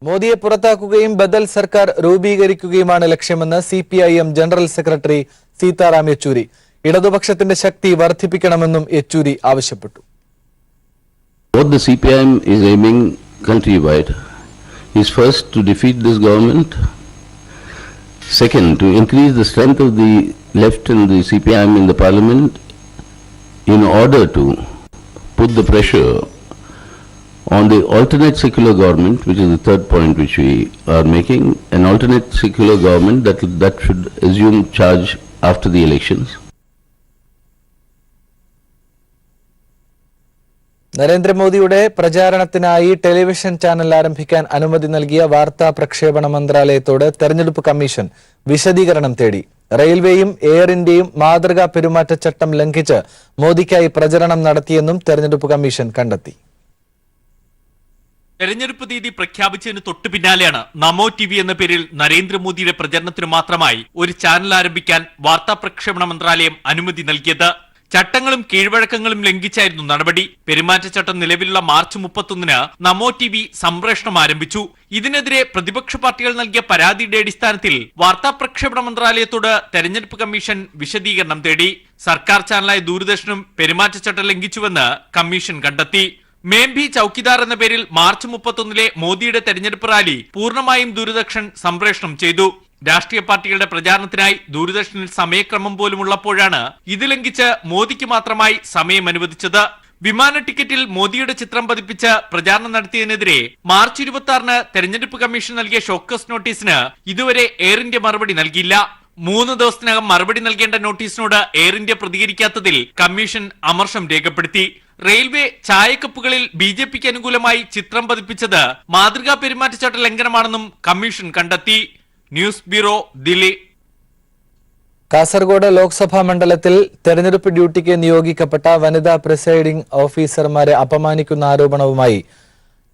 മോദിയെ പുറത്താക്കുകയും ബദൽ സർക്കാർ രൂപീകരിക്കുകയുമാണ് ലക്ഷ്യമെന്ന് CPIM general secretary Sitaram Yechury. ഇടതുപക്ഷത്തിന്റെ ശക്തി വർദ്ധിപ്പിക്കണമെന്നും യെച്ചൂരി ആവശ്യപ്പെട്ടു. What the CPIM is aiming countrywide is first to defeat this government, second to increase the strength of the left and the CPIM in the parliament in order to put the pressure on the alternate secular government, which is the third point which we are making, an alternate secular government that should assume charge after the elections. നരേന്ദ്രമോദിയുടെ പ്രചാരണത്തിനായി television channel ആരംഭിക്കാൻ അനുമതി നൽകിയ വാർത്താ പ്രക്ഷേപണ മന്ത്രാലയത്തോട് തെരഞ്ഞെടുപ്പ് commission വിശദീകരണം തേടി. റെയിൽവേയും എയർ ഇന്ത്യയും മാതൃകാ പെരുമാറ്റച്ചട്ടം ലംഘിച്ച് മോദിക്കായി പ്രചരണം നടത്തിയെന്നും തെരഞ്ഞെടുപ്പ് കമ്മീഷൻ കണ്ടെത്തി. തെരഞ്ഞെടുപ്പ് തീയതി പ്രഖ്യാപിച്ചതിന് തൊട്ടു പിന്നാലെയാണ് നമോ ടിവി എന്ന പേരിൽ നരേന്ദ്രമോദിയുടെ പ്രചരണത്തിന് മാത്രമായി ഒരു ചാനൽ ആരംഭിക്കാൻ വാർത്താ പ്രക്ഷേപണ മന്ത്രാലയം അനുമതി നൽകിയത്. ചട്ടങ്ങളും കീഴ്വഴക്കങ്ങളും ലംഘിച്ചായിരുന്നു നടപടി. പെരുമാറ്റച്ചട്ടം നിലവിലുള്ള മാർച്ച് 31-ന് നമോ ടിവി സംപ്രേഷണം ആരംഭിച്ചു. ഇതിനെതിരെ പ്രതിപക്ഷ പാർട്ടികൾ നൽകിയ പരാതിയുടെ അടിസ്ഥാനത്തിൽ വാർത്താ പ്രക്ഷേപണ മന്ത്രാലയത്തോട് തെരഞ്ഞെടുപ്പ് കമ്മീഷൻ വിശദീകരണം തേടി. സർക്കാർ ചാനലായ ദൂരദർശനും പെരുമാറ്റച്ചട്ടം ലംഘിച്ചുവെന്ന് കമ്മീഷൻ കണ്ടെത്തി. മേംഭി ചൌക്കിദാർ എന്ന പേരിൽ മാർച്ച് 31-ലെ മോദിയുടെ തെരഞ്ഞെടുപ്പ് റാലി പൂർണ്ണമായും ദൂരദർശൻ സംപ്രേഷണം ചെയ്തു. രാഷ്ട്രീയ പാർട്ടികളുടെ പ്രചാരണത്തിനായി ദൂരദർശനിൽ സമയക്രമം പോലും ഉള്ളപ്പോഴാണ് ഇത് ലംഘിച്ച് മോദിക്ക് മാത്രമായി സമയം അനുവദിച്ചത്. വിമാന ടിക്കറ്റിൽ മോദിയുടെ ചിത്രം പതിപ്പിച്ച് പ്രചാരണം നടത്തിയതിനെതിരെ മാർച്ച് 26-ന് തെരഞ്ഞെടുപ്പ് കമ്മീഷൻ നൽകിയ ഷോക്കസ് നോട്ടീസിന് ഇതുവരെ എയർ ഇന്ത്യ മറുപടി നൽകിയില്ല. 3 ദിവസത്തിനകം മറുപടി നൽകേണ്ട നോട്ടീസിനോട് എയർ ഇന്ത്യ പ്രതികരിക്കാത്തതിൽ കമ്മീഷൻ അമർഷം രേഖപ്പെടുത്തി. റെയിൽവേ ചായക്കപ്പുകളിൽ ബിജെപിക്ക് അനുകൂലമായി ചിത്രം പതിപ്പിച്ചത് മാതൃകാ പെരുമാറ്റച്ചട്ട ലംഘനമാണെന്നും കമ്മീഷൻ കണ്ടെത്തി. News bureau, Delhi. കാസർഗോഡ് ലോക്സഭാ മണ്ഡലത്തിൽ തെരഞ്ഞെടുപ്പ് ഡ്യൂട്ടിക്ക് നിയോഗിക്കപ്പെട്ട വനിതാ പ്രിസൈഡിംഗ് ഓഫീസർമാരെ അപമാനിക്കുന്ന ആരോപണവുമായി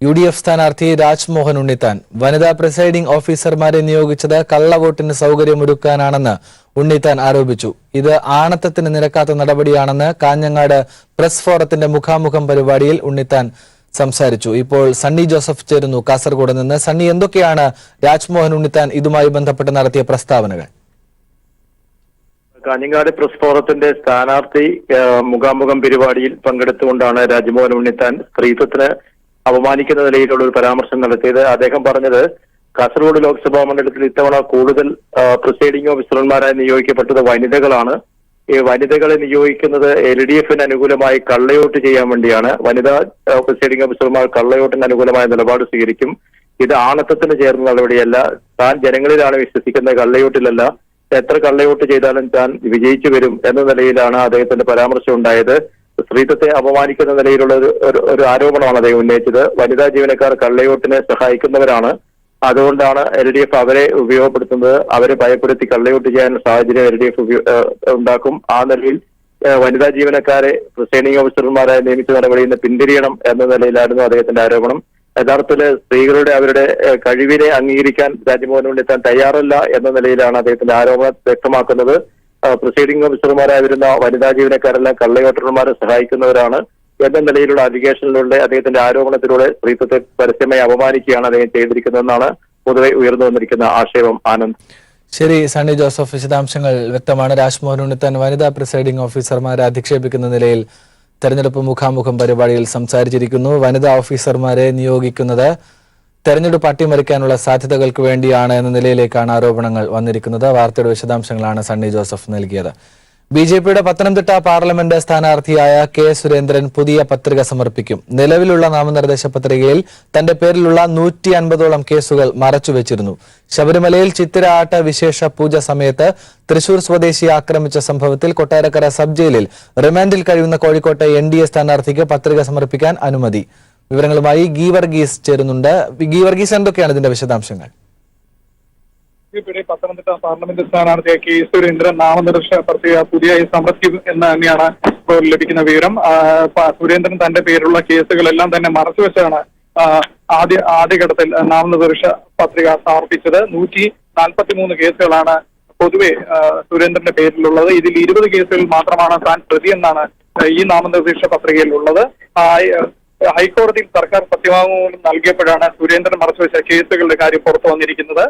UDF സ്ഥാനാർത്ഥി രാജ്മോഹൻ ഉണ്ണിത്താൻ. വനിതാ പ്രിസൈഡിംഗ് ഓഫീസർമാരെ നിയോഗിച്ചത് കള്ളവോട്ടിന് സൗകര്യമൊരുക്കാനാണെന്ന് ഉണ്ണിത്താൻ ആരോപിച്ചു. ഇത് ആണത്തത്തിന് നിരക്കാത്ത നടപടിയാണെന്ന് കാഞ്ഞങ്ങാട് പ്രസ് ഫോറത്തിന്റെ മുഖാമുഖം പരിപാടിയിൽ ഉണ്ണിത്താൻ സംസാരിച്ചു. ഇപ്പോൾ സണ്ണി ജോസഫ് ചേരുന്നു കാസർഗോഡ് നിന്ന്. സണ്ണി, എന്തൊക്കെയാണ് രാജ്മോഹൻ ഉണ്ണിത്താൻ ഇതുമായി ബന്ധപ്പെട്ട് നടത്തിയ പ്രസ്താവനകൾ? കാഞ്ഞങ്ങാട് പ്രസ് ഫോറത്തിന്റെ സ്ഥാനാർത്ഥി മുഖാമുഖം പരിപാടിയിൽ പങ്കെടുത്തുകൊണ്ടാണ് രാജ്മോഹൻ ഉണ്ണിത്താൻ സ്ത്രീത്വത്തിന് അപമാനിക്കുന്ന നിലയിലുള്ള ഒരു പരാമർശം നടത്തിയത്. അദ്ദേഹം പറഞ്ഞത് കാസർഗോഡ് ലോക്സഭാ മണ്ഡലത്തിൽ ഇത്തവണ കൂടുതൽ പ്രിസൈഡിംഗ് ഓഫീസർമാരായി നിയോഗിക്കപ്പെട്ടത് വനിതകളാണ്. ഈ വനിതകളെ നിയോഗിക്കുന്നത് LDFന് അനുകൂലമായി കള്ളയോട്ട് ചെയ്യാൻ വേണ്ടിയാണ്. വനിതാ പ്രിസൈഡിംഗ് ഓഫീസർമാർ കള്ളയോട്ടിന് അനുകൂലമായ നിലപാട് സ്വീകരിക്കും. ഇത് ആണത്തത്തിന് ചേർന്ന നടപടിയല്ല. താൻ ജനങ്ങളിലാണ് വിശ്വസിക്കുന്നത്, കള്ളയോട്ടിലല്ല. എത്ര കള്ളയോട്ട് ചെയ്താലും താൻ വിജയിച്ചു വരും എന്ന നിലയിലാണ് അദ്ദേഹത്തിന്റെ പരാമർശം ഉണ്ടായത്. സ്ത്രീത്വത്തെ അപമാനിക്കുന്ന നിലയിലുള്ള ഒരു ആരോപണമാണ് അദ്ദേഹം ഉന്നയിച്ചത്. വനിതാ ജീവനക്കാർ കള്ളയോട്ടിനെ സഹായിക്കുന്നവരാണ്. അതുകൊണ്ടാണ് LDF അവരെ ഉപയോഗപ്പെടുത്തുന്നത്. അവരെ ഭയപ്പെടുത്തി കള്ളയോട്ട് ചെയ്യാൻ സാഹചര്യം LDF ഉണ്ടാക്കും. ആ നിലയിൽ വനിതാ ജീവനക്കാരെ പ്രിസൈഡിംഗ് ഓഫീസർമാരായി നിയമിച്ച നടപടിയിൽ നിന്ന് പിന്തിരിയണം എന്ന നിലയിലായിരുന്നു അദ്ദേഹത്തിന്റെ ആരോപണം. യഥാർത്ഥത്തിൽ സ്ത്രീകളുടെ അവരുടെ കഴിവിനെ അംഗീകരിക്കാൻ രാജ്മോഹൻ ഉണ്ണിത്താൻ തയ്യാറല്ല എന്ന നിലയിലാണ് അദ്ദേഹത്തിന്റെ ആരോപണം വ്യക്തമാക്കുന്നത്. പ്രിസൈഡിംഗ് ഓഫീസർമാരായി വരുന്ന വനിതാ ജീവനക്കാരെല്ലാം കള്ളയോട്ടർമാരെ സഹായിക്കുന്നവരാണ് എന്ന നിലയിലുള്ള അലിഗേഷനിലൂടെ അദ്ദേഹത്തിന്റെ ആരോപണത്തിലൂടെ സ്ത്രീത്വത്തെ പരസ്യമായി അപമാനിക്കുകയാണ് അദ്ദേഹം ചെയ്തിരിക്കുന്നതെന്നാണ് പൊതുവെ ഉയർന്നു വന്നിരിക്കുന്ന ആക്ഷേപം. ആനന്ദ്. ശരി, സണ്ണി ജോസഫ്, വിശദാംശങ്ങൾ വ്യക്തമാണ്. രാജ്മോഹൻ ഉണ്ണിത്താൻ വനിതാ പ്രിസൈഡിംഗ് ഓഫീസർമാരെ അധിക്ഷേപിക്കുന്ന നിലയിൽ തെരഞ്ഞെടുപ്പ് മുഖാമുഖം പരിപാടിയിൽ സംസാരിച്ചിരിക്കുന്നു. വനിതാ ഓഫീസർമാരെ നിയോഗിക്കുന്നത് തെരഞ്ഞെടുപ്പ് അട്ടിമറിക്കാനുള്ള സാധ്യതകൾക്ക് വേണ്ടിയാണ് എന്ന നിലയിലേക്കാണ് ആരോപണങ്ങൾ വന്നിരിക്കുന്നത്. വാർത്തയുടെ വിശദാംശങ്ങളാണ് സണ്ണി ജോസഫ് നൽകിയത്. BJPയുടെ പത്തനംതിട്ട പാർലമെന്റ് സ്ഥാനാർത്ഥിയായ K. സുരേന്ദ്രൻ പുതിയ പത്രിക സമർപ്പിക്കും. നിലവിലുള്ള നാമനിർദ്ദേശ പത്രികയിൽ തന്റെ പേരിലുള്ള 150ഓളം കേസുകൾ മറച്ചുവെച്ചിരുന്നു. ശബരിമലയിൽ ചിത്തിര ആട്ട വിശേഷ പൂജ സമയത്ത് തൃശൂർ സ്വദേശിയെ ആക്രമിച്ച സംഭവത്തിൽ കൊട്ടാരക്കര സബ് ജയിലിൽ റിമാൻഡിൽ കഴിയുന്ന കോഴിക്കോട്ടെ NDA സ്ഥാനാർത്ഥിക്ക് പത്രിക സമർപ്പിക്കാൻ അനുമതി. വിവരങ്ങളുമായി ഗീവർഗീസ് ചേരുന്നുണ്ട്. ഗീവർഗീസ്, എന്തൊക്കെയാണ് ഇതിന്റെ വിശദാംശങ്ങൾ? പത്തനംതിട്ട പാർലമെന്റ് സ്ഥാനാർത്ഥിയായ K. സുരേന്ദ്രൻ നാമനിർദ്ദേശ പത്രിക പുതിയതായി സമർപ്പിക്കും എന്ന് തന്നെയാണ് ഇപ്പോൾ ലഭിക്കുന്ന വിവരം. സുരേന്ദ്രൻ തന്റെ പേരിലുള്ള കേസുകളെല്ലാം തന്നെ മറച്ചുവെച്ചാണ് ആദ്യഘട്ടത്തിൽ നാമനിർദ്ദേശ പത്രിക സമർപ്പിച്ചത്. 143 കേസുകളാണ് പൊതുവെ സുരേന്ദ്രന്റെ പേരിലുള്ളത്. ഇതിൽ 20 കേസുകളിൽ മാത്രമാണ് താൻ പ്രതിയെന്നാണ് ഈ നാമനിർദ്ദേശ പത്രികയിൽ ഉള്ളത്. ഹൈക്കോടതിയിൽ സർക്കാർ സത്യവാങ്മൂലം നൽകിയപ്പോഴാണ് സുരേന്ദ്രൻ മറച്ചുവെച്ച കേസുകളുടെ കാര്യം പുറത്തു വന്നിരിക്കുന്നത്.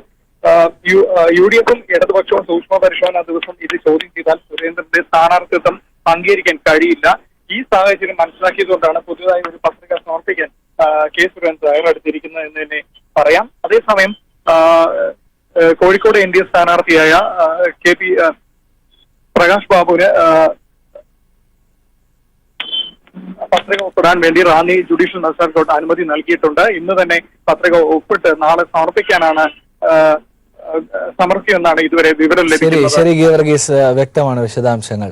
UDF-ഉം ഇടതുപക്ഷവും സൂക്ഷ്മ പരിശോധന ദിവസം ഇത് ചോദ്യം ചെയ്താൽ സുരേന്ദ്രന്റെ സ്ഥാനാർത്ഥിത്വം അംഗീകരിക്കാൻ കഴിയില്ല. ഈ സാഹചര്യം മനസ്സിലാക്കിയതുകൊണ്ടാണ് പുതുതായി ഒരു പത്രിക സമർപ്പിക്കാൻ കെ സുരേന്ദ്രൻ തയ്യാറെടുത്തിരിക്കുന്നത് എന്ന് തന്നെ പറയാം. അതേസമയം കോഴിക്കോട് NDA സ്ഥാനാർത്ഥിയായ KP പ്രകാശ് ബാബുവിന് പത്രിക ഒപ്പിടാൻ വേണ്ടി റാന്നി ജുഡീഷ്യൽ മജിസ്ട്രേറ്റ് കോടതി അനുമതി നൽകിയിട്ടുണ്ട്. ഇന്ന് തന്നെ പത്രിക ഒപ്പിട്ട് നാളെ സമർപ്പിക്കാനാണ് സമർപ്പിക്കുമെന്നാണ് ഇതുവരെ വിവരം ലഭിക്കുന്നത്. ശരി ഗീവർഗീസ്, വ്യക്തമാണ് വിശദാംശങ്ങൾ.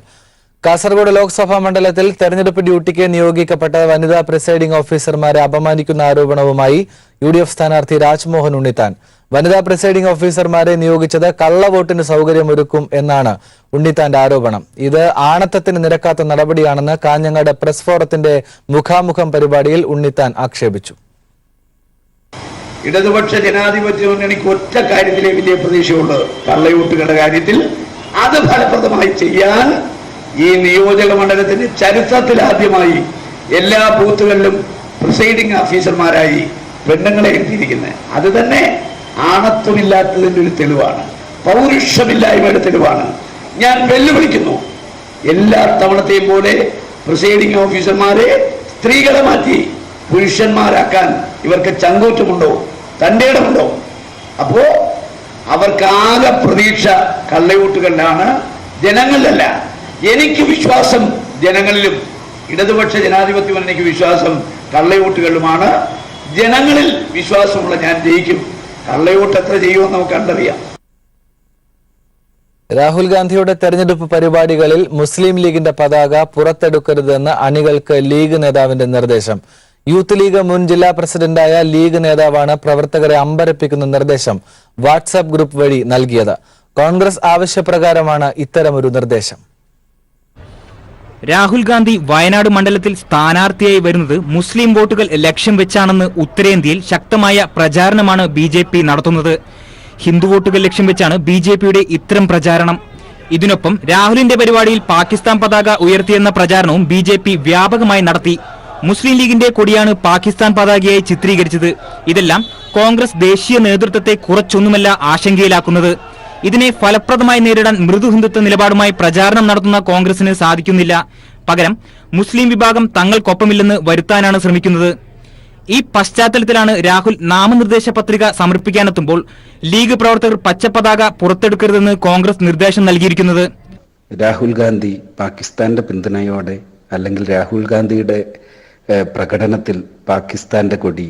കാസർഗോഡ് ലോക്സഭാ മണ്ഡലത്തിൽ തെരഞ്ഞെടുപ്പ് ഡ്യൂട്ടിക്ക് നിയോഗിക്കപ്പെട്ട വനിതാ പ്രിസൈഡിംഗ് ഓഫീസർമാരെ അപമാനിക്കുന്ന ആരോപണവുമായി UDF സ്ഥാനാർത്ഥി രാജ്മോഹൻ ഉണ്ണിത്താൻ. വനിതാ പ്രിസൈഡിംഗ് ഓഫീസർമാരെ നിയോഗിച്ചത് കള്ളവോട്ടിന് സൗകര്യമൊരുക്കും എന്നാണ് ഉണ്ണിത്താന്റെ ആരോപണം. ഇത് ആണത്തത്തിന് നിരക്കാത്ത നടപടിയാണെന്ന് കാഞ്ഞങ്ങാട് പ്രസ് ഫോറത്തിന്റെ മുഖാമുഖം പരിപാടിയിൽ ഉണ്ണിത്താൻ ആക്ഷേപിച്ചു. ഇടതുപക്ഷ ജനാധിപത്യ മുന്നണിക്ക് ഒറ്റ കാര്യത്തിലേ വലിയ പ്രതീക്ഷയുള്ളൂ, കള്ളവോട്ടുകളുടെ കാര്യത്തിൽ. അത് ഫലപ്രദമായി ചെയ്യാൻ ഈ നിയോജക മണ്ഡലത്തിന്റെ ചരിത്രത്തിൽ ആദ്യമായി എല്ലാ ബൂത്തുകളിലും പ്രിസൈഡിംഗ് ഓഫീസർമാരായി പെണ്ണുങ്ങളെ എത്തിയിരിക്കുന്നത്. അത് തന്നെ ആണത്വമില്ലാത്തതിൻ്റെ ഒരു തെളിവാണ്, പൗരുഷമില്ലായ്മയുടെ തെളിവാണ്. ഞാൻ വെല്ലുവിളിക്കുന്നു, എല്ലാ തവണത്തെയും പോലെ പ്രിസൈഡിംഗ് ഓഫീസർമാരെ സ്ത്രീകളെ മാറ്റി പുരുഷന്മാരാക്കാൻ ഇവർക്ക് ചങ്കൂറ്റമുണ്ടോ, തൻ്റെ ഇടമുണ്ടോ? അപ്പോ അവർക്കാകെ പ്രതീക്ഷ കള്ളവോട്ടുകളിലാണ്, ജനങ്ങളിലല്ല. എനിക്ക് വിശ്വാസം ജനങ്ങളിലും, ഇടതുപക്ഷ ജനാധിപത്യ മുന്നണിക്ക് വിശ്വാസം കള്ളവോട്ടുകളിലുമാണ്. ജനങ്ങളിൽ വിശ്വാസമുള്ള ഞാൻ ജയിക്കും. കള്ളവോട്ട് എത്ര ചെയ്യുമെന്ന് നമുക്ക് കണ്ടറിയാം. രാഹുൽ ഗാന്ധിയുടെ തെരഞ്ഞെടുപ്പ് പരിപാടികളിൽ മുസ്ലിം ലീഗിന്റെ പതാക പുറത്തെടുക്കരുതെന്ന് അണികൾക്ക് ലീഗ് നേതാവിന്റെ നിർദ്ദേശം. യൂത്ത് ലീഗ് മുൻ ജില്ലാ പ്രസിഡന്റായ ലീഗ് നേതാവാണ് പ്രവർത്തകരെ അമ്പരപ്പിക്കുന്ന നിർദ്ദേശം വാട്സാപ്പ് ഗ്രൂപ്പ് വഴി നൽകിയത്. കോൺഗ്രസ് ആവശ്യപ്രകാരമാണ് ഇത്തരമൊരു നിർദ്ദേശം. രാഹുൽ ഗാന്ധി വയനാട് മണ്ഡലത്തിൽ സ്ഥാനാർത്ഥിയായി വരുന്നത് മുസ്ലിം വോട്ടുകൾ ലക്ഷ്യം വെച്ചാണെന്ന് ഉത്തരേന്ത്യയിൽ ശക്തമായ പ്രചാരണമാണ് BJP നടത്തുന്നത്. ഹിന്ദു വോട്ടുകൾ ലക്ഷ്യം വെച്ചാണ് BJPയുടെ ഇത്തരം പ്രചാരണം. ഇതിനൊപ്പം രാഹുലിന്റെ പരിപാടിയിൽ പാകിസ്ഥാൻ പതാക ഉയർത്തിയെന്ന പ്രചാരണവും BJP വ്യാപകമായി നടത്തി. മുസ്ലിം ലീഗിന്റെ കൊടിയാണ് പാകിസ്ഥാൻ പതാകയായി ചിത്രീകരിച്ചത്. ഇതെല്ലാം കോൺഗ്രസ് ദേശീയ നേതൃത്വത്തെ കുറച്ചൊന്നുമല്ല ആശങ്കയിലാക്കുന്നത്. ഇതിനെ ഫലപ്രദമായി നേരിടാൻ മൃദുഹിന്ദുത്വ നിലപാടുമായി പ്രചാരണം നടത്തുന്ന കോൺഗ്രസിന് സാധിക്കുന്നില്ല. പകരം മുസ്ലിം വിഭാഗം തങ്ങൾക്കൊപ്പമില്ലെന്ന് വരുത്താനാണ് ശ്രമിക്കുന്നത്. ഈ പശ്ചാത്തലത്തിലാണ് രാഹുൽ നാമനിർദ്ദേശ പത്രിക സമർപ്പിക്കാനെത്തുമ്പോൾ ലീഗ് പ്രവർത്തകർ പച്ചപ്പതാക പുറത്തെടുക്കരുതെന്ന് കോൺഗ്രസ് നിർദ്ദേശം നൽകിയിരിക്കുന്നത്. രാഹുൽ ഗാന്ധി പാകിസ്ഥാന്റെ പിന്തുണയോടെ അല്ലെങ്കിൽ രാഹുൽ ഗാന്ധിയുടെ പ്രകടനത്തിൽ പാകിസ്ഥാന്റെ കൊടി,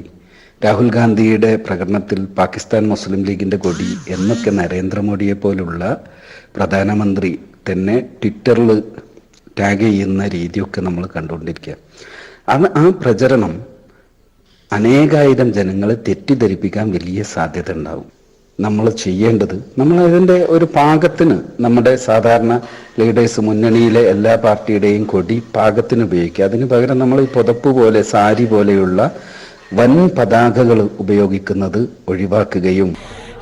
രാഹുൽ ഗാന്ധിയുടെ പ്രകടനത്തിൽ പാകിസ്ഥാൻ മുസ്ലിം ലീഗിന്റെ കൊടി എന്നൊക്കെ നരേന്ദ്രമോദിയെ പോലുള്ള പ്രധാനമന്ത്രി തന്നെ ട്വിറ്ററിൽ ടാഗ് ചെയ്യുന്ന രീതിയൊക്കെ നമ്മൾ കണ്ടുകൊണ്ടിരിക്കുക. ആ പ്രചരണം അനേകായിരം ജനങ്ങളെ തെറ്റിദ്ധരിപ്പിക്കാൻ വലിയ സാധ്യത ഉണ്ടാവും. നമ്മൾ ചെയ്യേണ്ടത്, നമ്മൾ അതിൻ്റെ ഒരു പാകത്തിന് നമ്മുടെ സാധാരണ ലീഡേഴ്സ് മുന്നണിയിലെ എല്ലാ പാർട്ടിയുടെയും കൊടി പാകത്തിന് ഉപയോഗിക്കുക. അതിന് പകരം നമ്മൾ ഈ പുതപ്പ് പോലെ സാരി പോലെയുള്ള വൻ പതാകകൾ ഉപയോഗിക്കുന്നത് ഒഴിവാക്കുകയും.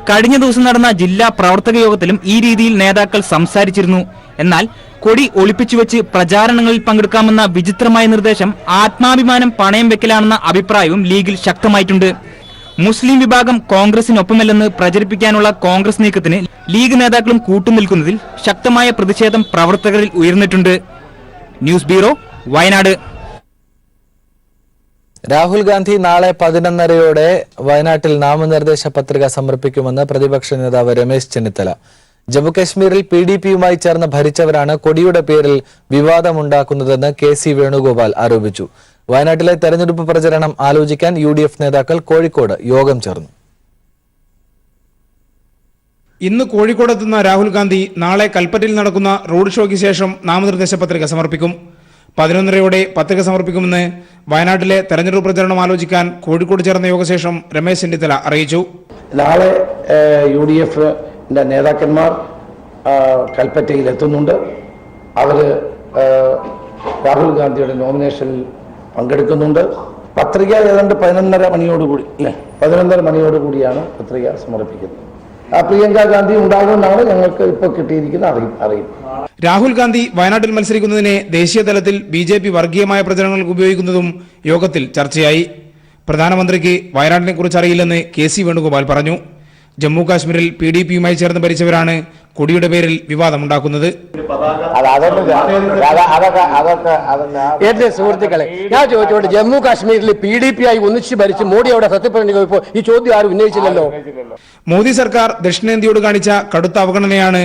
കഴിഞ്ഞ ദിവസം നടന്ന ജില്ലാ പ്രവർത്തക യോഗത്തിലും ഈ രീതിയിൽ നേതാക്കൾ സംസാരിച്ചിരുന്നു. എന്നാൽ കൊടി ഒളിപ്പിച്ചുവെച്ച് പ്രചാരണങ്ങളിൽ പങ്കെടുക്കാമെന്ന വിചിത്രമായ നിർദ്ദേശം ആത്മാഭിമാനം പണയം വെക്കലാണെന്ന അഭിപ്രായവും ലീഗിൽ ശക്തമായിട്ടുണ്ട്. മുസ്ലിം വിഭാഗം കോൺഗ്രസിനൊപ്പമല്ലെന്ന് പ്രചരിപ്പിക്കാനുള്ള കോൺഗ്രസ് നീക്കത്തിന് ലീഗ് നേതാക്കളും കൂട്ടുനിൽക്കുന്നതിൽ ശക്തമായ പ്രതിഷേധം പ്രവർത്തകരിൽ ഉയർന്നിട്ടുണ്ട്. News bureau, Wayanad. രാഹുൽ ഗാന്ധി നാളെ 11:30 വയനാട്ടിൽ നാമനിർദ്ദേശ പത്രിക സമർപ്പിക്കുമെന്ന് പ്രതിപക്ഷ നേതാവ് രമേശ് ചെന്നിത്തല. ജമ്മുകശ്മീരിൽ PDP-യുമായി ചേർന്ന് ഭരിച്ചവരാണ് കൊടിയുടെ പേരിൽ വിവാദമുണ്ടാക്കുന്നതെന്ന് KC വേണുഗോപാൽ ആരോപിച്ചു. വയനാട്ടിലെ തെരഞ്ഞെടുപ്പ് പ്രചരണം ആലോചിക്കാൻ UDF നേതാക്കൾ കോഴിക്കോട് യോഗം ചേർന്നു. ഇന്ന് കോഴിക്കോടെത്തുന്ന രാഹുൽ ഗാന്ധി നാളെ കൽപ്പറ്റയിൽ നടക്കുന്ന റോഡ് ഷോയ്ക്ക് ശേഷം നാമനിർദ്ദേശ പത്രിക സമർപ്പിക്കും. 11:30 പത്രിക സമർപ്പിക്കുമെന്ന് വയനാട്ടിലെ തെരഞ്ഞെടുപ്പ് പ്രചരണം ആലോചിക്കാൻ കോഴിക്കോട് ചേർന്ന യോഗശേഷം രമേശ് ചെന്നിത്തല അറിയിച്ചു. നാളെ UDF-ന്റെ നേതാക്കന്മാർ കൽപ്പറ്റയിൽ എത്തുന്നുണ്ട്. അവർ രാഹുൽ ഗാന്ധിയുടെ നോമിനേഷനിൽ പങ്കെടുക്കുന്നുണ്ട്. പത്രിക ഏതാണ്ട് 11:30 മണിയോടുകൂടി 11:30 മണിയോടുകൂടിയാണ് പത്രിക സമർപ്പിക്കുന്നത്. പ്രിയങ്ക ഗാന്ധി ഉണ്ടാകുമെന്നാണ് ഞങ്ങൾക്ക് ഇപ്പോൾ കിട്ടിയിരിക്കുന്ന അറിയിപ്പ്. രാഹുൽ ഗാന്ധി വയനാട്ടിൽ മത്സരിക്കുന്നതിനെ ദേശീയ തലത്തിൽ BJP വർഗീയമായ പ്രചരണങ്ങൾക്ക് ഉപയോഗിക്കുന്നതും യോഗത്തിൽ ചർച്ചയായി. പ്രധാനമന്ത്രിക്ക് വയനാട്ടിനെ കുറിച്ച് അറിയില്ലെന്ന് KC വേണുഗോപാൽ പറഞ്ഞു. ജമ്മു കാശ്മീരിൽ PDPയുമായി ചേർന്ന് ഭരിച്ചവരാണ് കൊടിയുടെ പേരിൽ വിവാദമുണ്ടാക്കുന്നത്. എന്റെ സുഹൃത്തുക്കളെ, ഞാൻ ചോദിച്ചോട്ടെ, ജമ്മു കാശ്മീരിൽ PDPയായി ഒന്നിച്ച് ഭരിച്ച് മോഡി അവിടെ സത്യപ്രതിജ്ഞ ഇപ്പോൾ ഈ ചോദ്യം ആരും ഉന്നയിച്ചില്ലല്ലോ. മോദി സർക്കാർ ദക്ഷിണേന്ത്യയോട് കാണിച്ച കടുത്ത അവഗണനയാണ്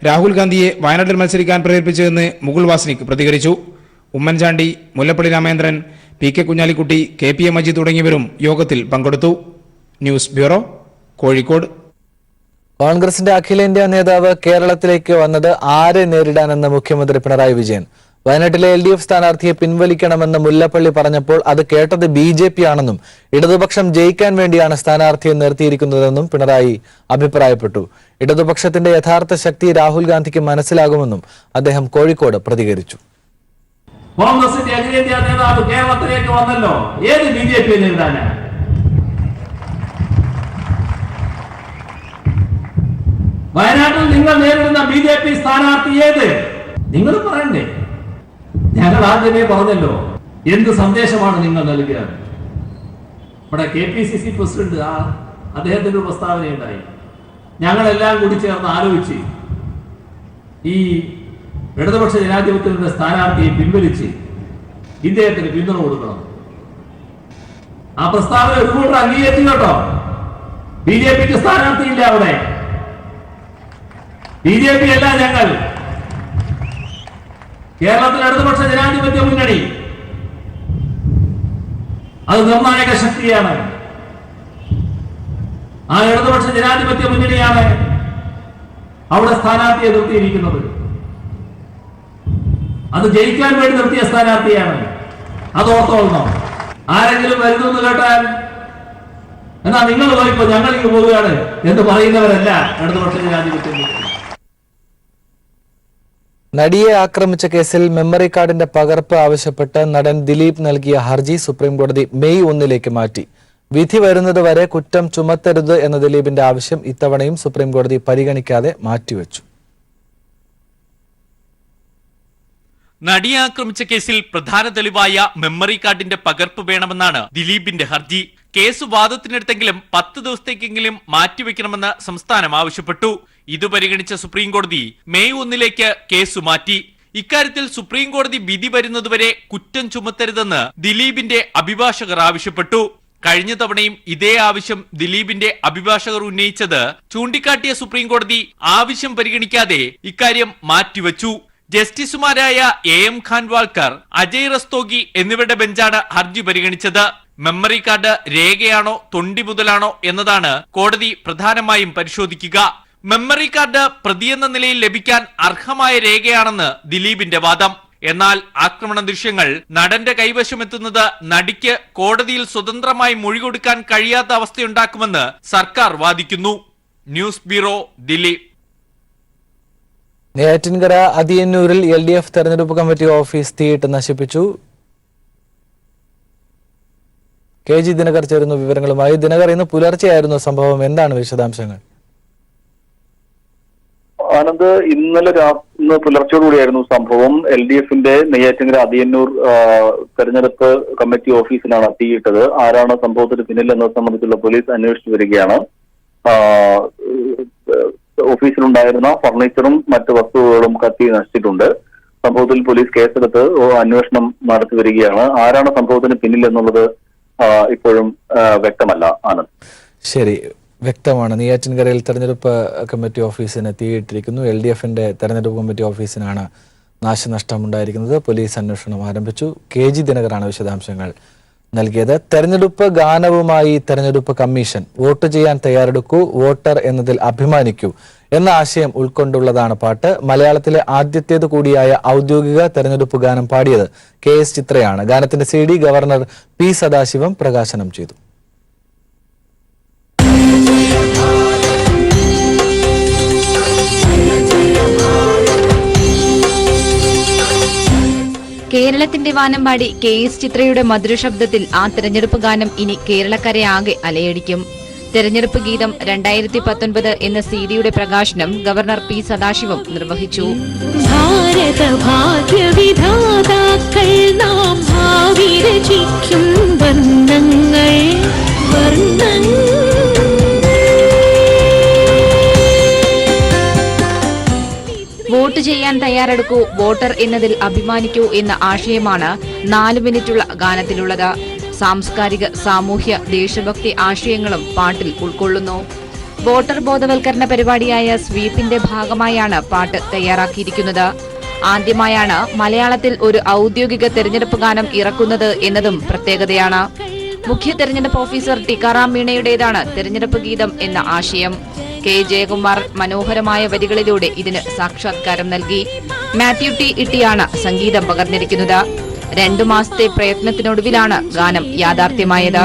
രാഹുൽ ഗാന്ധിയെ വയനാട്ടിൽ മത്സരിക്കാൻ പ്രേരിപ്പിച്ചതെന്ന് മുകുൾ വാസ്നിക് പ്രതികരിച്ചു. ഉമ്മൻചാണ്ടി, മുല്ലപ്പള്ളി രാമചന്ദ്രൻ, PK കുഞ്ഞാലിക്കുട്ടി, KPA മജീദ് തുടങ്ങിയവരും യോഗത്തിൽ പങ്കെടുത്തു. News bureau, Kozhikode. കോൺഗ്രസിന്റെ അഖിലേന്ത്യാ നേതാവ് കേരളത്തിലേക്ക് വന്നത് ആരെ നേരിടാനെന്ന് മുഖ്യമന്ത്രി പിണറായി വിജയൻ. വയനാട്ടിലെ LDF സ്ഥാനാർത്ഥിയെ പിൻവലിക്കണമെന്ന് മുല്ലപ്പള്ളി പറഞ്ഞപ്പോൾ അത് കേട്ടത് BJP ആണെന്നും ഇടതുപക്ഷം ജയിക്കാൻ വേണ്ടിയാണ് സ്ഥാനാർത്ഥിയെ നിർത്തിയിരിക്കുന്നതെന്നും പിണറായി അഭിപ്രായപ്പെട്ടു. ഇടതുപക്ഷത്തിന്റെ യഥാർത്ഥ ശക്തി രാഹുൽ ഗാന്ധിക്ക് മനസ്സിലാകുമെന്നും അദ്ദേഹം കോഴിക്കോട് പ്രതികരിച്ചു. കോൺഗ്രസിന്റെ അഖിലേന്ത്യാ നേതാവ് കേരളത്തിലേക്ക് വന്നല്ലോ, ഏത് BJP നേരിടാനാണ്? വയനാട്ടിൽ നിങ്ങൾ നേരിടുന്ന BJP സ്ഥാനാർത്ഥി ഏത്? നിങ്ങൾ പറയണ്ടേ? ഞങ്ങൾ ആദ്യമേ പറഞ്ഞല്ലോ എന്ത് സന്ദേശമാണ് നിങ്ങൾ നൽകുക. നമ്മുടെ KPCC പ്രസിഡന്റ് അദ്ദേഹത്തിന്റെ ഒരു പ്രസ്താവനയുണ്ടായി. ഞങ്ങളെല്ലാം കൂടി ചേർന്ന് ആലോചിച്ച് ഈ ഇടതുപക്ഷ ജനാധിപത്യത്തിന്റെ സ്ഥാനാർത്ഥിയെ പിൻവലിച്ച് ഇദ്ദേഹത്തിന് പിന്തുണ കൊടുക്കണം. ആ പ്രസ്താവന ഒരു കൂട്ടർ അംഗീകരിച്ചു കേട്ടോ. BJPക്ക് സ്ഥാനാർത്ഥിയില്ല അവിടെ. BJP അല്ല ഞങ്ങൾ, കേരളത്തിലെ ഇടതുപക്ഷ ജനാധിപത്യ മുന്നണി. അത് നിർണായക ശക്തിയാണ്. ആ ഇടതുപക്ഷ ജനാധിപത്യ മുന്നണിയാണ് അവിടെ സ്ഥാനാർത്ഥിയെ നിർത്തിയിരിക്കുന്നത്. അത് ജയിക്കാൻ വേണ്ടി നിർത്തിയ സ്ഥാനാർത്ഥിയാണ്. അത് ഓർത്തോളണം. ആരെങ്കിലും വരുന്നു കേട്ടാൽ എന്നാ നിങ്ങൾ പോയിപ്പോ ഞങ്ങളിങ്ങ് പോവുകയാണ് എന്ന് പറയുന്നവരല്ല ഇടതുപക്ഷ ജനാധിപത്യ മുന്നണി. നടിയെ ആക്രമിച്ച കേസിൽ മെമ്മറി കാർഡിന്റെ പകർപ്പ് ആവശ്യപ്പെട്ട് നടൻ ദിലീപ് നൽകിയ ഹർജി സുപ്രീംകോടതി മെയ് 1 മാറ്റി. വിധി വരുന്നതുവരെ കുറ്റം ചുമത്തരുത് എന്ന ദിലീപിന്റെ ആവശ്യം ഇത്തവണയും സുപ്രീംകോടതി പരിഗണിക്കാതെ മാറ്റിവെച്ചു. നടിയെ ആക്രമിച്ച കേസിൽ പ്രധാന തെളിവായ മെമ്മറി കാർഡിന്റെ പകർപ്പ് വേണമെന്നാണ് ദിലീപിന്റെ ഹർജി. കേസ് വാദത്തിനെടുത്തെങ്കിലും 10 ദിവസത്തേക്കെങ്കിലും മാറ്റിവെക്കണമെന്ന് സംസ്ഥാനം ആവശ്യപ്പെട്ടു. ഇത് പരിഗണിച്ച സുപ്രീംകോടതി മെയ് 1 കേസ് മാറ്റി. ഇക്കാര്യത്തിൽ സുപ്രീംകോടതി വിധി വരുന്നതുവരെ കുറ്റം ചുമത്തരുതെന്ന് ദിലീപിന്റെ അഭിഭാഷകർ ആവശ്യപ്പെട്ടു. കഴിഞ്ഞ തവണയും ഇതേ ആവശ്യം ദിലീപിന്റെ അഭിഭാഷകർ ഉന്നയിച്ചത് ചൂണ്ടിക്കാട്ടിയ സുപ്രീംകോടതി ആവശ്യം പരിഗണിക്കാതെ ഇക്കാര്യം മാറ്റിവെച്ചു. ജസ്റ്റിസുമാരായ AM ഖാൻവാൾക്കർ, അജയ് റസ്തോഗി എന്നിവരുടെ ബെഞ്ചാണ് ഹർജി പരിഗണിച്ചത്. മെമ്മറി കാർഡ് രേഖയാണോ തൊണ്ടി മുതലാണോ എന്നതാണ് കോടതി പ്രധാനമായും പരിശോധിക്കുക. മെമ്മറി കാർഡ് പ്രതിയെന്ന നിലയിൽ ലഭിക്കാൻ അർഹമായ രേഖയാണെന്ന് ദിലീപിന്റെ വാദം. എന്നാൽ ആക്രമണ ദൃശ്യങ്ങൾ നടന്റെ കൈവശമെത്തുന്നത് നടിക്ക് കോടതിയിൽ സ്വതന്ത്രമായി മൊഴി കൊടുക്കാൻ കഴിയാത്ത അവസ്ഥയുണ്ടാക്കുമെന്ന് സർക്കാർ വാദിക്കുന്നു. News bureau, Delhi. നെയ്യാറ്റിൻകര അതിയന്നൂരിൽ LDF തെരഞ്ഞെടുപ്പ് കമ്മിറ്റി ഓഫീസ് തീയിട്ട് നശിപ്പിച്ചു. KG ദിനകർ ചേരുന്നു വിവരങ്ങളുമായി. ദിനകർ, ഇന്ന് പുലർച്ചെയായിരുന്നു സംഭവം, എന്താണ് വിശദാംശങ്ങൾ? ആനന്ദ്, ഇന്ന് പുലർച്ചയോടുകൂടിയായിരുന്നു സംഭവം. LDFന്റെ നെയ്യാറ്റിൻകര അതിയന്നൂർ തെരഞ്ഞെടുപ്പ് കമ്മിറ്റി ഓഫീസിലാണ് തീയിട്ടത്. ആരാണ് സംഭവത്തിന് പിന്നിൽ എന്നത് സംബന്ധിച്ചുള്ള പോലീസ് അന്വേഷിച്ചു വരികയാണ്. ഓഫീസിലുണ്ടായിരുന്ന ഫർണിച്ചറും മറ്റു വസ്തുക്കളും കത്തി നശിച്ചിട്ടുണ്ട്. സംഭവത്തിൽ പോലീസ് കേസെടുത്ത് അന്വേഷണം നടത്തി വരികയാണ്. ആരാണ് സംഭവത്തിന് പിന്നിൽ എന്നുള്ളത് ഇപ്പോഴും വ്യക്തമല്ല. ആനന്ദ്, ശരി, വ്യക്തമാണ്. നെയ്യാറ്റിൻകരയിൽ തെരഞ്ഞെടുപ്പ് കമ്മിറ്റി ഓഫീസിന് തീയിട്ടിരിക്കുന്നു. LDFന്റെ തെരഞ്ഞെടുപ്പ് കമ്മിറ്റി ഓഫീസിനാണ് നാശനഷ്ടമുണ്ടായിരിക്കുന്നത്. പോലീസ് അന്വേഷണം ആരംഭിച്ചു. KG ദിനകറാണ് വിശദാംശങ്ങൾ നൽകിയത്. തെരഞ്ഞെടുപ്പ് ഗാനവുമായി തെരഞ്ഞെടുപ്പ് കമ്മീഷൻ. വോട്ട് ചെയ്യാൻ തയ്യാറെടുക്കൂ, വോട്ടർ എന്നതിൽ അഭിമാനിക്കൂ എന്ന ആശയം ഉൾക്കൊണ്ടുള്ളതാണ് പാട്ട്. മലയാളത്തിലെ ആദ്യത്തേത് കൂടിയായ ഔദ്യോഗിക തെരഞ്ഞെടുപ്പ് ഗാനം പാടിയത് KS ചിത്രയാണ്. ഗാനത്തിന്റെ CD ഗവർണർ P സദാശിവം പ്രകാശനം ചെയ്തു. കേരളത്തിന്റെ വാനമ്പാടി KS ചിത്രയുടെ മധുരശബ്ദത്തിൽ ആ തെരഞ്ഞെടുപ്പ് ഗാനം ഇനി കേരളക്കരയാകെ അലയടിക്കും. തെരഞ്ഞെടുപ്പ് ഗീതം 2019 എന്ന സിഡിയുടെ പ്രകാശനം ഗവർണർ പി സദാശിവം നിർവഹിച്ചു. ഭാരത ഭാഗ്യവിധാതാക്കൾ നാം ഭാവി രചിക്കും വർണ്ണങ്ങൾ വോട്ട് ചെയ്യാൻ തയ്യാറെടുക്കൂ, വോട്ടർ എന്നതിൽ അഭിമാനിക്കൂ എന്ന ആശയമാണ് 4 മിനിറ്റുള്ള ഗാനത്തിലുള്ളത്. സാംസ്കാരിക, സാമൂഹ്യ, ദേശഭക്തി ആശയങ്ങളും പാട്ടിൽ ഉൾക്കൊള്ളുന്നു. വോട്ടർ ബോധവൽക്കരണ പരിപാടിയായ സ്വീപിന്റെ ഭാഗമായാണ് പാട്ട് തയ്യാറാക്കിയിരിക്കുന്നത്. ആദ്യമായാണ് മലയാളത്തിൽ ഒരു ഔദ്യോഗിക തെരഞ്ഞെടുപ്പ് ഗാനം ഇറക്കുന്നത് എന്നതും പ്രത്യേകതയാണ്. മുഖ്യ തെരഞ്ഞെടുപ്പ് ഓഫീസർ ടിക്കാറാം മീണയുടേതാണ് തെരഞ്ഞെടുപ്പ് ഗീതം എന്ന ആശയം. കെ ജയകുമാർ മനോഹരമായ വരികളിലൂടെ ഇതിന് സാക്ഷാത്കാരം നൽകി. മാത്യു ടി ഇട്ടിയാണ് സംഗീതം പകർന്നിരിക്കുന്നത്. 2 മാസത്തെ പ്രയത്നത്തിനൊടുവിലാണ് ഗാനം യാഥാർത്ഥ്യമായത്.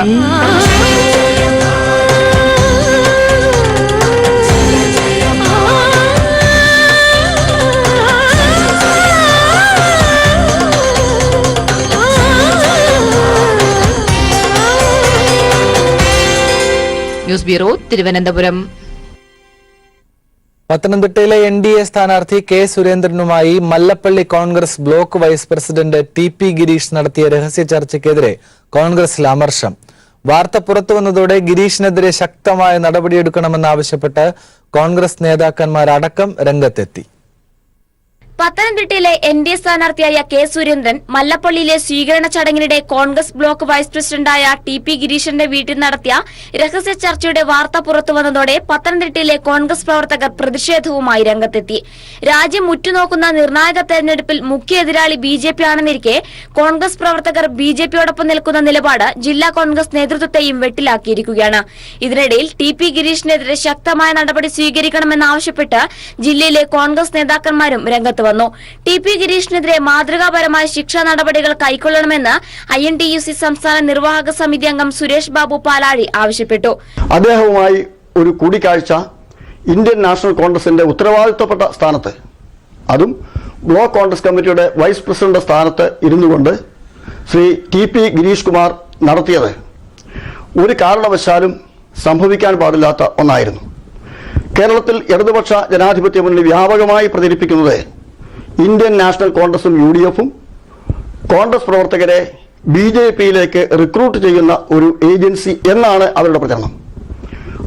News bureau, Thiruvananthapuram. പത്തനംതിട്ടയിലെ NDA സ്ഥാനാർത്ഥി കെ സുരേന്ദ്രനുമായി Mallappally Congress block vice president TP Girish നടത്തിയ രഹസ്യ ചർച്ചയ്ക്കെതിരെ കോൺഗ്രസിൽ അമർഷം. വാർത്ത പുറത്തുവന്നതോടെ ഗിരീഷിനെതിരെ ശക്തമായ നടപടിയെടുക്കണമെന്നാവശ്യപ്പെട്ട് കോൺഗ്രസ് നേതാക്കന്മാരടക്കം രംഗത്തെത്തി. പത്തനംതിട്ടയിലെ NDA സ്ഥാനാർത്ഥിയായ കെ സുരേന്ദ്രൻ മല്ലപ്പള്ളിയിലെ സ്വീകരണ ചടങ്ങിനിടെ കോൺഗ്രസ് ബ്ലോക്ക് വൈസ് പ്രസിഡന്റായ TP ഗിരീഷിന്റെ വീട്ടിൽ നടത്തിയ രഹസ്യ ചർച്ചയുടെ വാർത്ത പുറത്തുവന്നതോടെ പത്തനംതിട്ടയിലെ കോൺഗ്രസ് പ്രവർത്തകർ പ്രതിഷേധവുമായി രംഗത്തെത്തി. രാജ്യം ഉറ്റുനോക്കുന്ന നിർണായക തെരഞ്ഞെടുപ്പിൽ മുഖ്യ എതിരാളി BJP ആണെന്നിരിക്കെ കോൺഗ്രസ് പ്രവർത്തകർ BJPയോടൊപ്പം നിൽക്കുന്ന നിലപാട് ജില്ലാ കോൺഗ്രസ് നേതൃത്വത്തെയും വെട്ടിലാക്കിയിരിക്കുകയാണ്. ഇതിനിടയിൽ TP ഗിരീഷിനെതിരെ ശക്തമായ നടപടി സ്വീകരിക്കണമെന്നാവശ്യപ്പെട്ട് ജില്ലയിലെ കോൺഗ്രസ് നേതാക്കന്മാരും രംഗത്ത് വന്നു. TP ഗിരീഷിനെതിരെ മാതൃകാപരമായ ശിക്ഷാ നടപടികൾ കൈക്കൊള്ളണമെന്ന് INTUC സംസ്ഥാന നിർവാഹക സമിതി അംഗം സുരേഷ് ബാബു പാലാഴി ആവശ്യപ്പെട്ടു. അദ്ദേഹവുമായി ഒരു കൂടിക്കാഴ്ച ഇന്ത്യൻ നാഷണൽ കോൺഗ്രസിന്റെ ഉത്തരവാദിത്തപ്പെട്ട സ്ഥാനത്ത്, അതും ബ്ലോക്ക് കോൺഗ്രസ് കമ്മിറ്റിയുടെ വൈസ് പ്രസിഡന്റ് സ്ഥാനത്ത് ഇരുന്നുകൊണ്ട് ശ്രീ TP ഗിരീഷ് കുമാർ നടത്തിയത് ഒരു കാരണവശാലും സംഭവിക്കാൻ പാടില്ലാത്ത ഒന്നായിരുന്നു. കേരളത്തിൽ ഇടതുപക്ഷ ജനാധിപത്യ മുന്നണി വ്യാപകമായി പ്രചരിപ്പിക്കുന്നത് ഇന്ത്യൻ നാഷണൽ കോൺഗ്രസും UDFും കോൺഗ്രസ് പ്രവർത്തകരെ BJPയിലേക്ക് റിക്രൂട്ട് ചെയ്യുന്ന ഒരു ഏജൻസി എന്നാണ് അവരുടെ പ്രചരണം.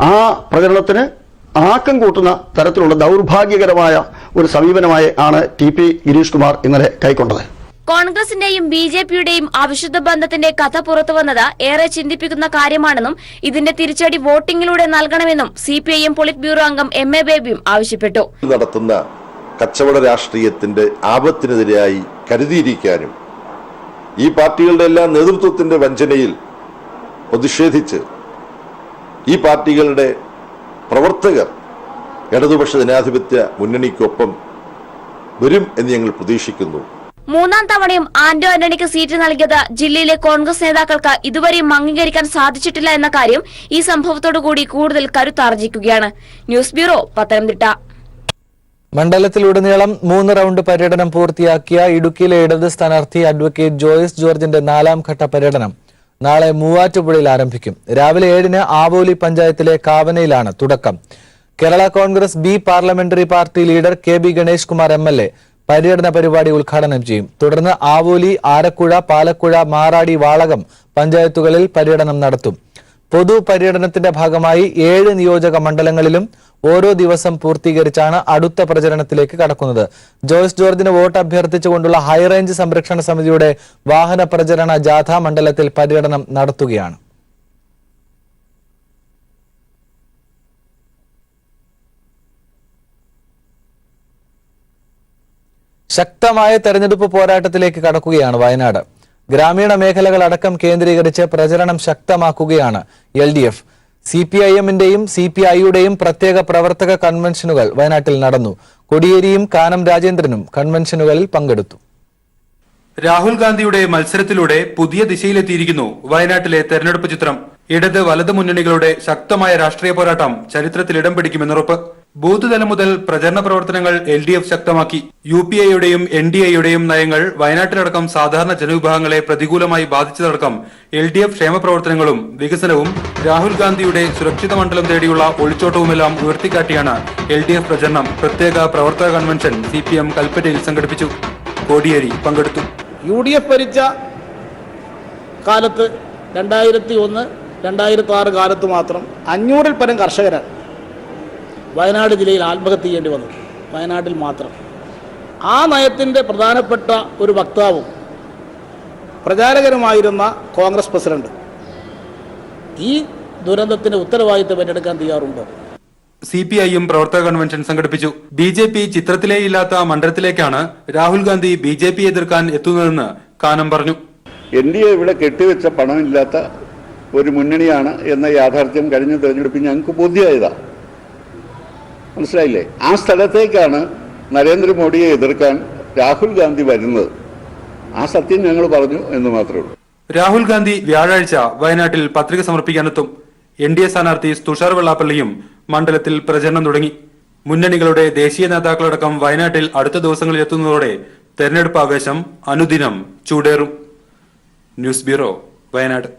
ആ പ്രചരണത്തിന് ആക്കം കൂട്ടുന്ന തരത്തിലുള്ള ദൗർഭാഗ്യകരമായ ഒരു സമീപനമായി ആണ് TP ഗിരീഷ് കുമാർ ഇന്നലെ കൈക്കൊണ്ടത്. കോൺഗ്രസിന്റെയും BJPയുടെയും അവിശുദ്ധ ബന്ധത്തിന്റെ കഥ പുറത്തുവന്നത് ഏറെ ചിന്തിപ്പിക്കുന്ന കാര്യമാണെന്നും ഇതിന്റെ തിരിച്ചടി വോട്ടിംഗിലൂടെ നൽകണമെന്നും CPIM പൊളിറ്റ് ബ്യൂറോ അംഗം MA ബേബിയും ആവശ്യപ്പെട്ടു. നടത്തുന്ന കച്ചവട രാഷ്ട്രീയത്തിന്റെ ആപത്തിനെതിരായി കരുതിയിരിക്കാനും ഈ പാർട്ടികളുടെ എല്ലാം നേതൃത്വത്തിന്റെ വഞ്ചനയിൽ പ്രതിഷേധിച്ച് ഈ പാർട്ടികളുടെ പ്രവർത്തകർ ഇടതുപക്ഷ ജനാധിപത്യ മുന്നണിക്കൊപ്പം വരും എന്ന് ഞങ്ങൾ പ്രതീക്ഷിക്കുന്നു. 3ാം തവണയും ആന്റോ ആന്റണിക്ക് സീറ്റ് നൽകിയത് ജില്ലയിലെ കോൺഗ്രസ് നേതാക്കൾക്ക് ഇതുവരെയും അംഗീകരിക്കാൻ സാധിച്ചിട്ടില്ല എന്ന കാര്യം ഈ സംഭവത്തോടുകൂടി കൂടുതൽ കരുത്താർജിക്കുകയാണ്. News bureau, Pathanamthitta. മണ്ഡലത്തിലുടനീളം 3 റൗണ്ട് പര്യടനം പൂർത്തിയാക്കിയ ഇടുക്കിയിലെ ഇടത് സ്ഥാനാർത്ഥി അഡ്വക്കേറ്റ് ജോയിസ് ജോർജിന്റെ 4ാം ഘട്ട പര്യടനം നാളെ മൂവാറ്റുപുഴയിൽ ആരംഭിക്കും. രാവിലെ 7-ന് ആവോലി പഞ്ചായത്തിലെ കാവനയിലാണ് തുടക്കം. Kerala Congress B parliamentary party leader KB Ganesh Kumar MLA പര്യടന പരിപാടി ഉദ്ഘാടനം ചെയ്യും. തുടർന്ന് ആവോലി, ആരക്കുഴ, പാലക്കുഴ, മാറാടി, വാളകം പഞ്ചായത്തുകളിൽ പര്യടനം നടത്തും. പൊതു പര്യടനത്തിന്റെ ഭാഗമായി 7 നിയോജക മണ്ഡലങ്ങളിലും ഓരോ ദിവസം പൂർത്തീകരിച്ചാണ് അടുത്ത പ്രചരണത്തിലേക്ക് കടക്കുന്നത്. ജോയ്സ് ജോർജിന് വോട്ട് അഭ്യർത്ഥിച്ചുകൊണ്ടുള്ള ഹൈറേഞ്ച് സംരക്ഷണ സമിതിയുടെ വാഹന പ്രചരണ ജാഥ മണ്ഡലത്തിൽ പര്യടനം നടത്തുകയാണ്. ശക്തമായ തെരഞ്ഞെടുപ്പ് പോരാട്ടത്തിലേക്ക് കടക്കുകയാണ് വയനാട്. ഗ്രാമീണ മേഖലകളടക്കം കേന്ദ്രീകരിച്ച് പ്രചരണം ശക്തമാക്കുകയാണ് LDF. CPIMന്റെയും CPIയുടെയും പ്രത്യേക പ്രവർത്തക കൺവെൻഷനുകൾ വയനാട്ടിൽ നടന്നു. കോടിയേരിയും കാനം രാജേന്ദ്രനും കൺവെൻഷനുകളിൽ പങ്കെടുത്തു. രാഹുൽ ഗാന്ധിയുടെ മത്സരത്തിലൂടെ പുതിയ ദിശയിലെത്തിയിരിക്കുന്നു വയനാട്ടിലെ തെരഞ്ഞെടുപ്പ് ചിത്രം. ഇടത് വലത് മുന്നണികളുടെ ശക്തമായ രാഷ്ട്രീയ പോരാട്ടം ചരിത്രത്തിൽ ഇടം പിടിക്കുമെന്നുറപ്പ്. ബൂത്ത് തലം മുതൽ പ്രചരണ പ്രവർത്തനങ്ങൾ LDF ശക്തമാക്കി. UPA-യുടെയും NDA-യുടെയും നയങ്ങൾ വയനാട്ടിലടക്കം സാധാരണ ജനവിഭാഗങ്ങളെ പ്രതികൂലമായി ബാധിച്ചതടക്കം LDF ക്ഷേമ പ്രവർത്തനങ്ങളും വികസനവും രാഹുൽ ഗാന്ധിയുടെ സുരക്ഷിത മണ്ഡലം തേടിയുള്ള ഒളിച്ചോട്ടവുമെല്ലാം ഉയർത്തിക്കാട്ടിയാണ് LDF പ്രചരണം. പ്രത്യേക പ്രവർത്തക കൺവെൻഷൻ CPM കൽപ്പറ്റയിൽ സംഘടിപ്പിച്ചു. കോടിയേരി പങ്കെടുത്തു. UDF ഭരിച്ച കാലത്ത് 2001-2006 കാലത്ത് മാത്രം 500-ൽ പരം കർഷകരാണ് വയനാട് ജില്ലയിൽ ആത്മഹത്യ ചെയ്യേണ്ടി വന്നു. വയനാട്ടിൽ മാത്രം. ആ നയത്തിൻ്റെ പ്രധാനപ്പെട്ട ഒരു വക്താവും പ്രചാരകനുമായിരുന്ന കോൺഗ്രസ് പ്രസിഡന്റ് ഈ ദുരന്തത്തിന് ഉത്തരവാദിത്തം ഏറ്റെടുക്കാൻ തയ്യാറുണ്ടോ? CPI-യും പ്രവർത്തക കൺവെൻഷൻ സംഘടിപ്പിച്ചു. BJP ചിത്രത്തിലേ ഇല്ലാത്ത മണ്ഡലത്തിലേക്കാണ് രാഹുൽ ഗാന്ധി BJP എതിർക്കാൻ എത്തുന്നതെന്ന് കാനം പറഞ്ഞു. NDA ഇവിടെ കെട്ടിവെച്ച പണമില്ലാത്ത ഒരു മുന്നണിയാണ് എന്ന യാഥാർത്ഥ്യം കഴിഞ്ഞ തെരഞ്ഞെടുപ്പിൽ ഞങ്ങൾക്ക് ബോധ്യമായതാണ്. മനസ്സിലായില്ലേ? ആ സ്ഥലത്തേക്കാണ് നരേന്ദ്രമോദിയെ എതിർക്കാൻ രാഹുൽ ഗാന്ധി വരുന്നത്. ആ സത്യം ഞങ്ങൾ പറഞ്ഞു എന്ന് മാത്രമേ ഉള്ളൂ. രാഹുൽ ഗാന്ധി വ്യാഴാഴ്ച വയനാട്ടിൽ പത്രിക സമർപ്പിക്കാനെത്തും. NDA സ്ഥാനാർത്ഥി തുഷാർ വെള്ളാപ്പള്ളിയും മണ്ഡലത്തിൽ പ്രചരണം തുടങ്ങി. മുന്നണികളുടെ ദേശീയ നേതാക്കളടക്കം വയനാട്ടിൽ അടുത്ത ദിവസങ്ങളിൽ എത്തുന്നതോടെ തെരഞ്ഞെടുപ്പ് ആവേശം അനുദിനം ചൂടേറും. News bureau, Wayanad.